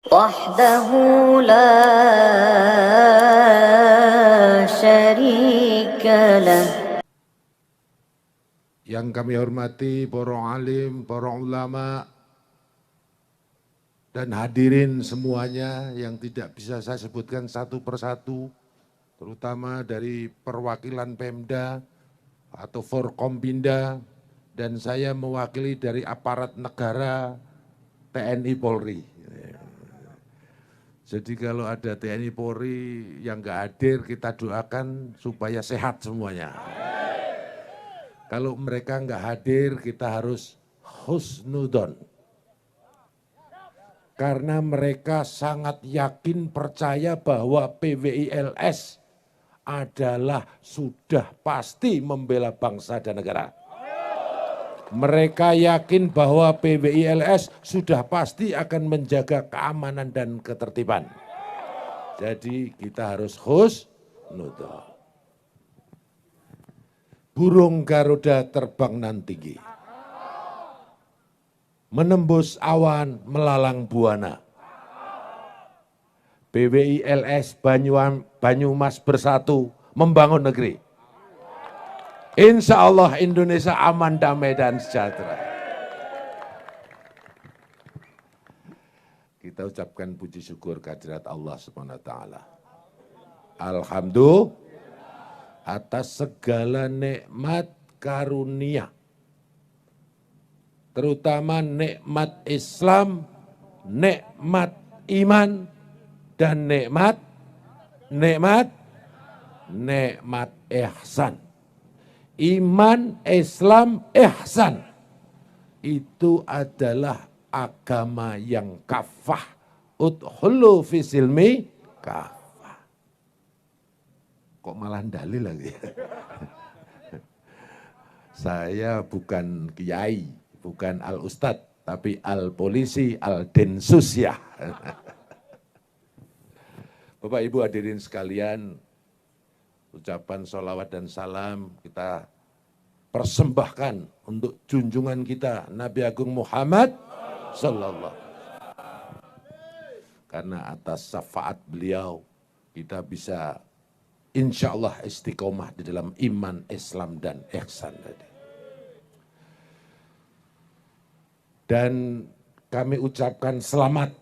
وحده لا شريك له. Yang kami hormati para alim, para ulama, dan hadirin semuanya yang tidak bisa saya sebutkan satu persatu, terutama dari perwakilan Pemda atau Forkompinda, dan saya mewakili dari aparat negara TNI Polri. Jadi kalau ada TNI Polri yang nggak hadir, kita doakan supaya sehat semuanya. Kalau mereka nggak hadir, kita harus husnudon. Karena mereka sangat yakin percaya bahwa PWILS adalah sudah pasti membela bangsa dan negara. Mereka yakin bahwa PWILS sudah pasti akan menjaga keamanan dan ketertiban. Jadi kita harus husnudon. Burung Garuda terbang nan tinggi, menembus awan melalang buana. PWILS Banyumas bersatu membangun negeri. Insya Allah Indonesia aman, damai, dan sejahtera. Kita ucapkan puji syukur kehadirat Allah SWT. Alhamdulillah atas segala nikmat karunia, terutama nikmat Islam, nikmat iman, dan nikmat ihsan. Iman, Islam, ihsan itu adalah agama yang kafah. Udkhulu fi silmi kafah. Kok malah dalil lagi? Saya bukan kiai, bukan al-ustadz, tapi al-polisi, al-densus ya. Bapak Ibu hadirin sekalian, ucapan sholawat dan salam kita persembahkan untuk junjungan kita Nabi Agung Muhammad Sallallahu. Karena atas syafaat beliau kita bisa insya Allah istiqomah di dalam iman, Islam, dan ihsan tadi. Dan kami ucapkan selamat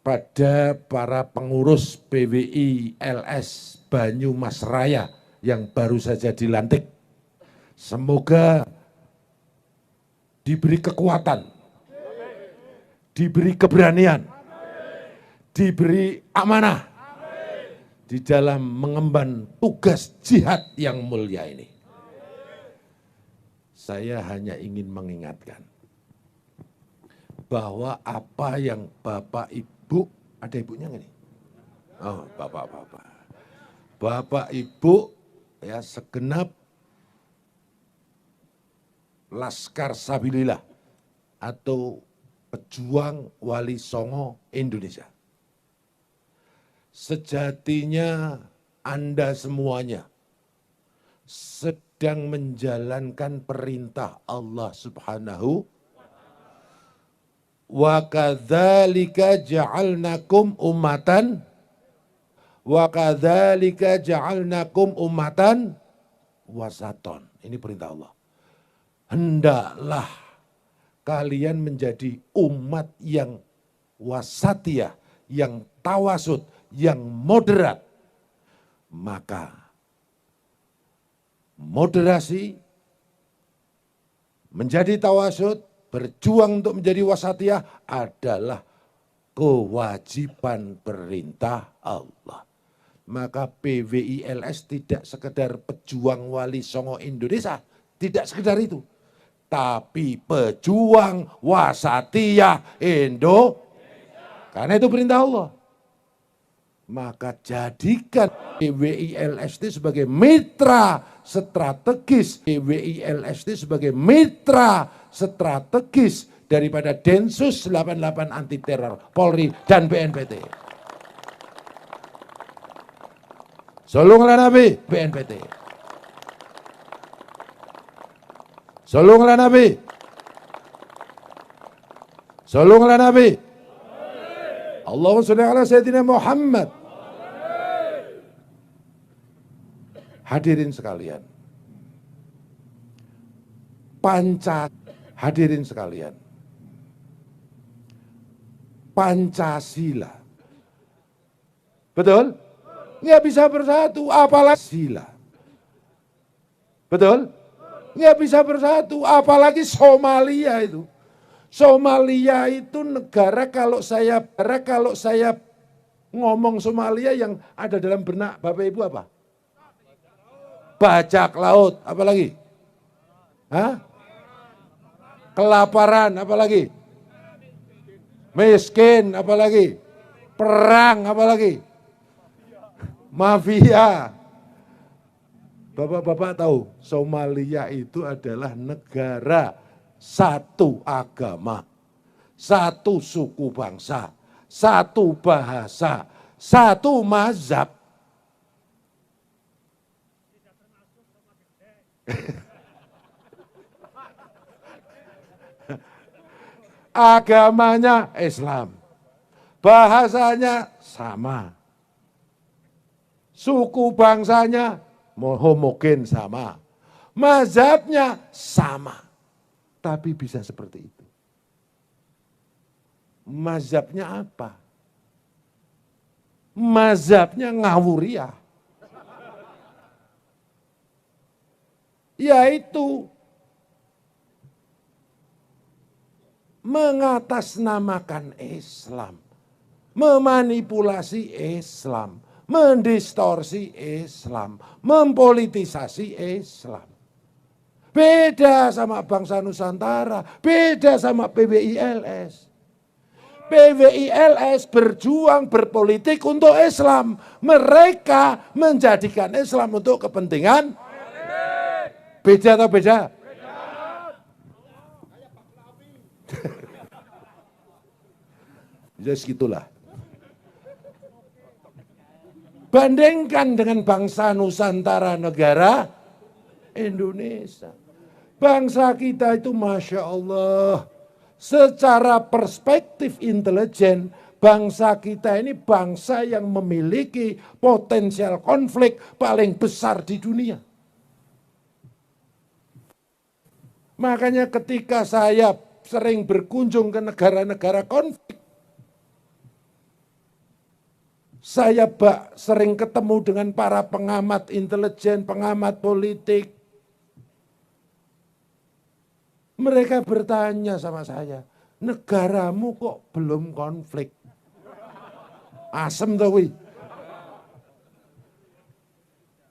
pada para pengurus PWILS Banyumas Raya yang baru saja dilantik. Semoga diberi kekuatan, diberi keberanian, diberi amanah di dalam mengemban tugas jihad yang mulia ini. Saya hanya ingin mengingatkan bahwa apa yang Bapak Ibu, ada ibunya nggak nih? Oh, Bapak-bapak. Bapak Ibu ya segenap Laskar Sabilillah atau pejuang Wali Songo Indonesia. Sejatinya Anda semuanya sedang menjalankan perintah Allah Subhanahu wa kadzalika ja'alnakum ummatan wasaton. Ini perintah Allah. Hendaklah kalian menjadi umat yang wasatiyah, yang tawasud, yang moderat. Maka moderasi, menjadi tawasud, berjuang untuk menjadi wasatiyah adalah kewajiban perintah Allah. Maka PWILS tidak sekedar pejuang Wali Songo Indonesia, tidak sekedar itu. Tapi pejuang wasatiyah Indonesia. Karena itu perintah Allah. Maka jadikan PWILS sebagai mitra strategis. PWILS sebagai mitra strategis daripada Densus 88 anti teror, Polri, dan BNPT. Sallallahu Nabi, BNPT. Sallallahu Nabi. Sallallahu Nabi. Allahumma sholli ala Sayyidina Muhammad. Hadirin sekalian. Hadirin sekalian. Pancasila. Betul? Nggak bisa bersatu, apalagi sila. Betul? Nggak bisa bersatu, apalagi Somalia itu. Somalia itu negara kalau saya ngomong Somalia yang ada dalam benak Bapak Ibu apa? Bajak laut, apalagi? Hah? Kelaparan, apalagi? Miskin, apalagi? Perang, apalagi? Mafia. Bapak-bapak tahu, Somalia itu adalah negara satu agama, satu suku bangsa, satu bahasa, satu mazhab. Agamanya Islam, bahasanya sama, suku bangsanya homogen sama, mazhabnya sama, tapi bisa seperti itu. Mazhabnya apa? Mazhabnya ngawuriyah, yaitu mengatasnamakan Islam, memanipulasi Islam, mendistorsi Islam, mempolitisasi Islam. Beda sama bangsa Nusantara, beda sama PBILS. PBILS berjuang berpolitik untuk Islam. Mereka menjadikan Islam untuk kepentingan. Beda atau beda? Ya segitulah. Bandingkan dengan bangsa Nusantara negara Indonesia. Bangsa kita itu Masya Allah, secara perspektif intelijen, bangsa kita ini bangsa yang memiliki potensial konflik paling besar di dunia. Makanya ketika saya sering berkunjung ke negara-negara konflik, saya sering ketemu dengan para pengamat intelijen, pengamat politik. Mereka bertanya sama saya, negaramu kok belum konflik? Asem tau wih.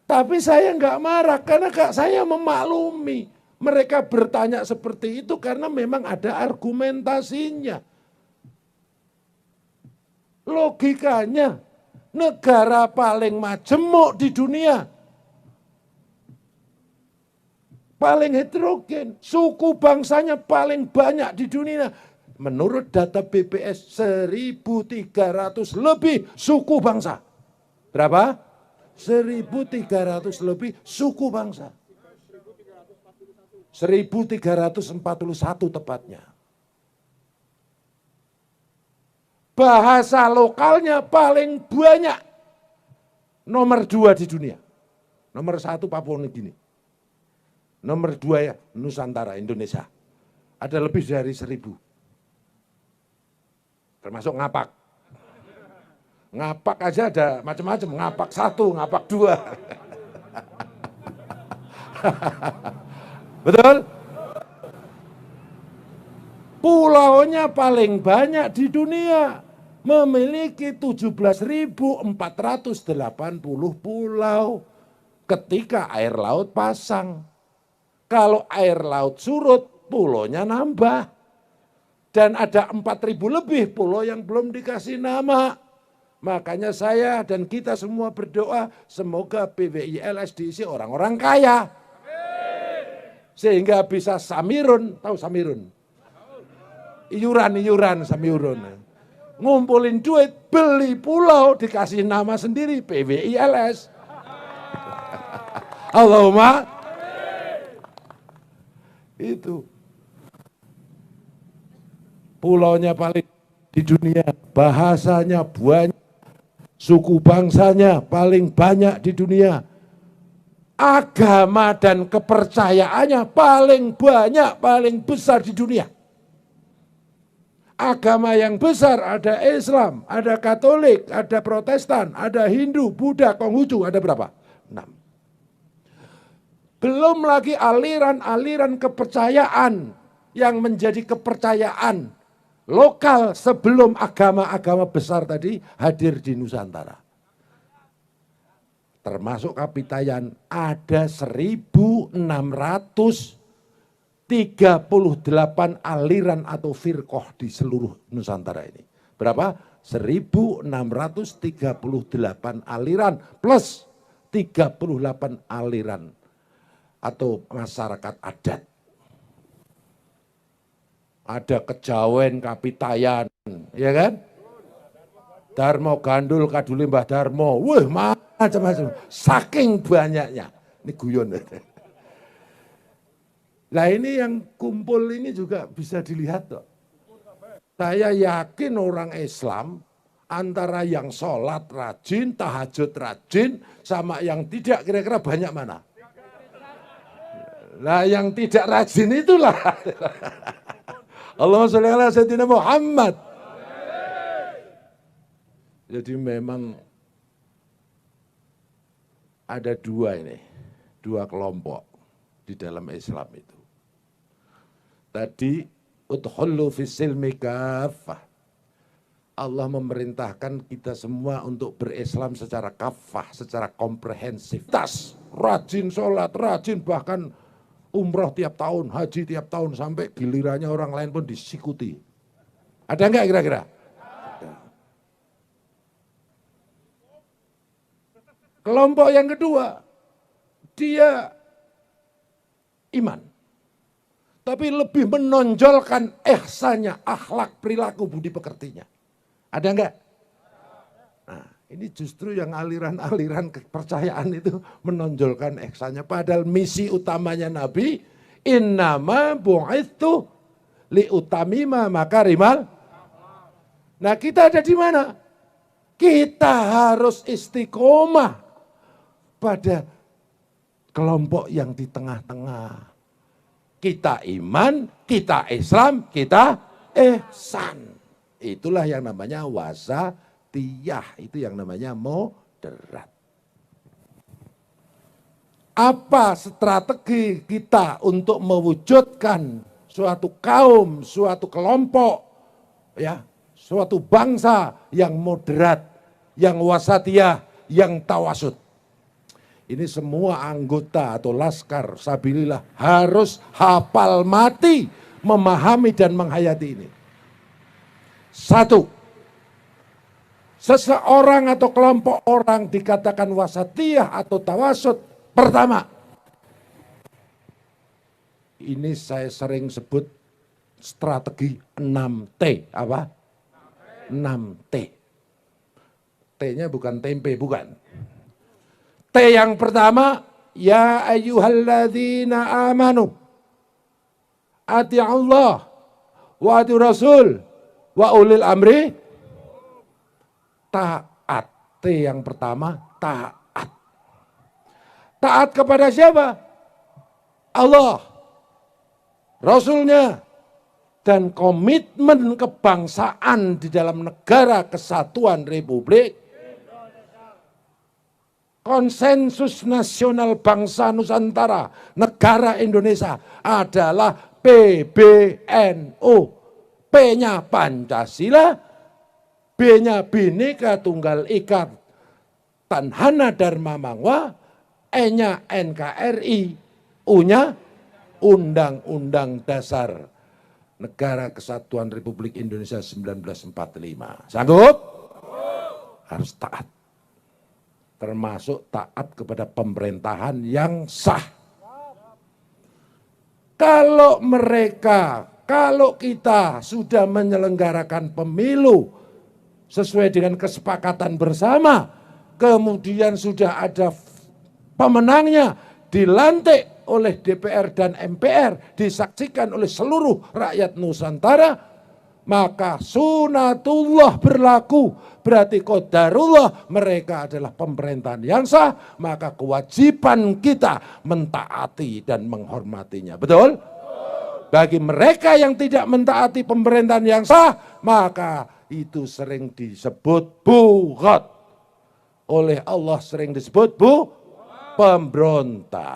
Tapi saya nggak marah karena saya memaklumi. Mereka bertanya seperti itu karena memang ada argumentasinya. Logikanya, negara paling majemuk di dunia, paling heterogen, suku bangsanya paling banyak di dunia. Menurut data BPS 1.300 lebih suku bangsa. Berapa? 1.300 lebih suku bangsa. 1.341 tepatnya. Bahasa lokalnya paling banyak. Nomor 2 di dunia. Nomor 1 Papua Nugini. Nomor 2 ya Nusantara, Indonesia. Ada lebih dari 1.000. Termasuk ngapak. Ngapak aja ada macam-macam. Ngapak 1, ngapak 2. Betul? Pulaunya paling banyak di dunia. Memiliki 17.480 pulau ketika air laut pasang. Kalau air laut surut, pulaunya nambah. Dan ada 4.000 lebih pulau yang belum dikasih nama. Makanya saya dan kita semua berdoa, semoga PBILS diisi orang-orang kaya. Sehingga bisa samirun, tahu samirun? Iuran samirun. Ngumpulin duit, beli pulau, dikasih nama sendiri, PBILS. Allahumma. Itu. Pulaunya paling di dunia, bahasanya banyak, suku bangsanya paling banyak di dunia, agama dan kepercayaannya paling banyak, paling besar di dunia. Agama yang besar ada Islam, ada Katolik, ada Protestan, ada Hindu, Buddha, Konghucu, ada berapa? 6. Belum lagi aliran-aliran kepercayaan yang menjadi kepercayaan lokal sebelum agama-agama besar tadi hadir di Nusantara. Termasuk Kapitayan ada 1.638 aliran atau firqoh di seluruh Nusantara ini. Berapa? 1.638 aliran plus 38 aliran atau masyarakat adat. Ada Kejawen, Kapitayan, ya kan? Darmo Gandul, Kaduli Mbah Darmo, wah macam-macam, saking banyaknya. Ini guyon. Nah ini yang kumpul ini juga bisa dilihat loh. Saya yakin orang Islam antara yang sholat rajin, tahajud rajin, sama yang tidak kira-kira banyak mana? Nah yang tidak rajin itulah. Allahumma sholli ala sayyidina Muhammad. Jadi memang ada dua kelompok di dalam Islam itu. Tadi udkhulu fis silmi kaffah. Allah memerintahkan kita semua untuk berislam secara kafah, secara komprehensif. Rajin sholat, rajin bahkan umroh tiap tahun, haji tiap tahun, sampai gilirannya orang lain pun disikuti. Ada enggak kira-kira? Kelompok yang kedua, dia iman. Tapi lebih menonjolkan ihsannya, akhlak, perilaku, budi pekertinya. Ada enggak? Nah, ini justru yang aliran-aliran kepercayaan itu menonjolkan ihsannya. Padahal misi utamanya Nabi, innama bu'ithu liutamima makarimal. Nah kita ada di mana? Kita harus istiqomah pada kelompok yang di tengah-tengah. Kita iman, kita Islam, kita ihsan. Itulah yang namanya wasatiyah, itu yang namanya moderat. Apa strategi kita untuk mewujudkan suatu kaum, suatu kelompok, ya, suatu bangsa yang moderat, yang wasatiyah, yang tawasud? Ini semua anggota atau laskar sabilillah harus hafal mati, memahami dan menghayati ini. Satu, seseorang atau kelompok orang dikatakan wasatiyah atau tawasud. Pertama, ini saya sering sebut strategi 6T. Apa? 6T. T-nya bukan tempe, bukan. T yang pertama, ya ayyuhalladzina amanu ati'allah wa ati'ur rasul wa ulil amri. Taat. T yang pertama, taat. Taat kepada siapa? Allah, Rasulnya, dan komitmen kebangsaan di dalam negara kesatuan Republik konsensus nasional bangsa Nusantara, negara Indonesia adalah PBNU. P-nya Pancasila, B-nya Bhinneka Tunggal Ika Tanhana Dharma Mangwa, E-nya NKRI, U-nya Undang-Undang Dasar Negara Kesatuan Republik Indonesia 1945. Sanggup? Harus taat. Termasuk taat kepada pemerintahan yang sah. Kalau kita sudah menyelenggarakan pemilu sesuai dengan kesepakatan bersama, kemudian sudah ada pemenangnya, dilantik oleh DPR dan MPR, disaksikan oleh seluruh rakyat Nusantara, maka sunatullah berlaku. Berarti qadarullah, mereka adalah pemerintahan yang sah, maka kewajiban kita mentaati dan menghormatinya. Betul? Bagi mereka yang tidak mentaati pemerintahan yang sah, maka itu sering disebut bughat. Oleh Allah sering disebut pemberontak.